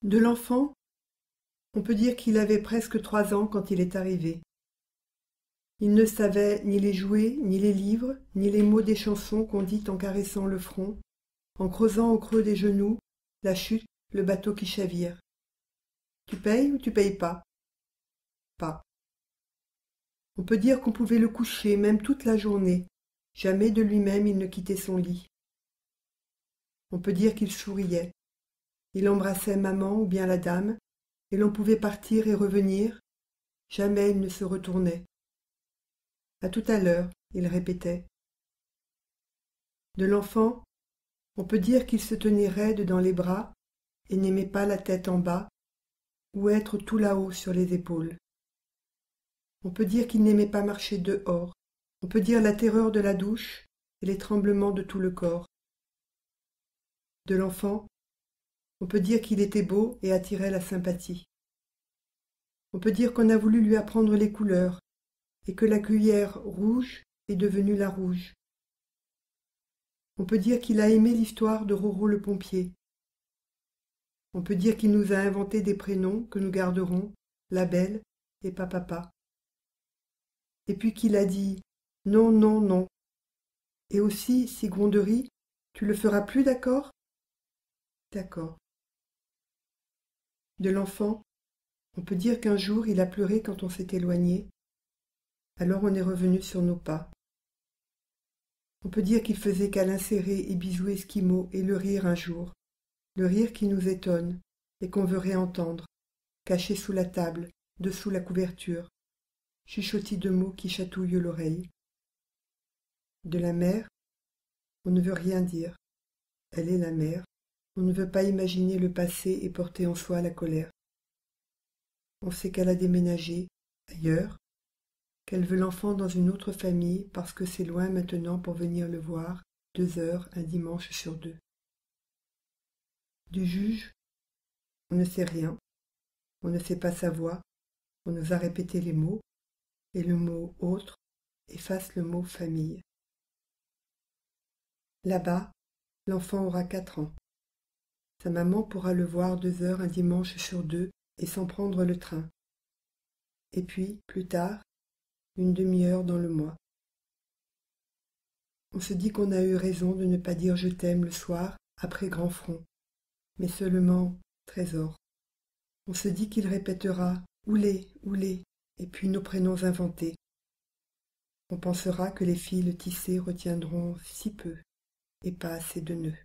De l'enfant, on peut dire qu'il avait presque 3 ans quand il est arrivé. Il ne savait ni les jouets, ni les livres, ni les mots des chansons qu'on dit en caressant le front, en creusant au creux des genoux, la chute, le bateau qui chavire. Tu payes ou tu payes pas? Pas. On peut dire qu'on pouvait le coucher, même toute la journée. Jamais de lui-même il ne quittait son lit. On peut dire qu'il souriait. Il embrassait maman ou bien la dame, et l'on pouvait partir et revenir. Jamais il ne se retournait. À tout à l'heure, il répétait. De l'enfant, on peut dire qu'il se tenait raide dans les bras et n'aimait pas la tête en bas ou être tout là-haut sur les épaules. On peut dire qu'il n'aimait pas marcher dehors. On peut dire la terreur de la douche et les tremblements de tout le corps. De l'enfant, on peut dire qu'il était beau et attirait la sympathie. On peut dire qu'on a voulu lui apprendre les couleurs et que la cuillère rouge est devenue la rouge. On peut dire qu'il a aimé l'histoire de Roro le pompier. On peut dire qu'il nous a inventé des prénoms que nous garderons, la belle et papa. Et puis qu'il a dit non, non, non. Et aussi, si gronderie, tu le feras plus, d'accord? D'accord. De l'enfant, on peut dire qu'un jour il a pleuré quand on s'est éloigné. Alors on est revenu sur nos pas. On peut dire qu'il faisait câlins serrés et bisous esquimaux et le rire un jour. Le rire qui nous étonne et qu'on veut réentendre, caché sous la table, dessous la couverture, chuchotis de mots qui chatouillent l'oreille. De la mère, on ne veut rien dire. Elle est la mère. On ne veut pas imaginer le passé et porter en soi la colère. On sait qu'elle a déménagé, ailleurs, qu'elle veut l'enfant dans une autre famille parce que c'est loin maintenant pour venir le voir, 2 heures un dimanche sur 2. Du juge, on ne sait rien, on ne sait pas sa voix, on nous a répété les mots, et le mot autre efface le mot famille. Là-bas, l'enfant aura 4 ans. Sa maman pourra le voir 2 heures un dimanche sur 2 et sans prendre le train. Et puis, plus tard, une demi-heure dans le mois. On se dit qu'on a eu raison de ne pas dire je t'aime le soir après grand front, mais seulement trésor. On se dit qu'il répétera oulé, oulé, et puis nos prénoms inventés. On pensera que les fils tissés retiendront si peu et pas assez de nœuds.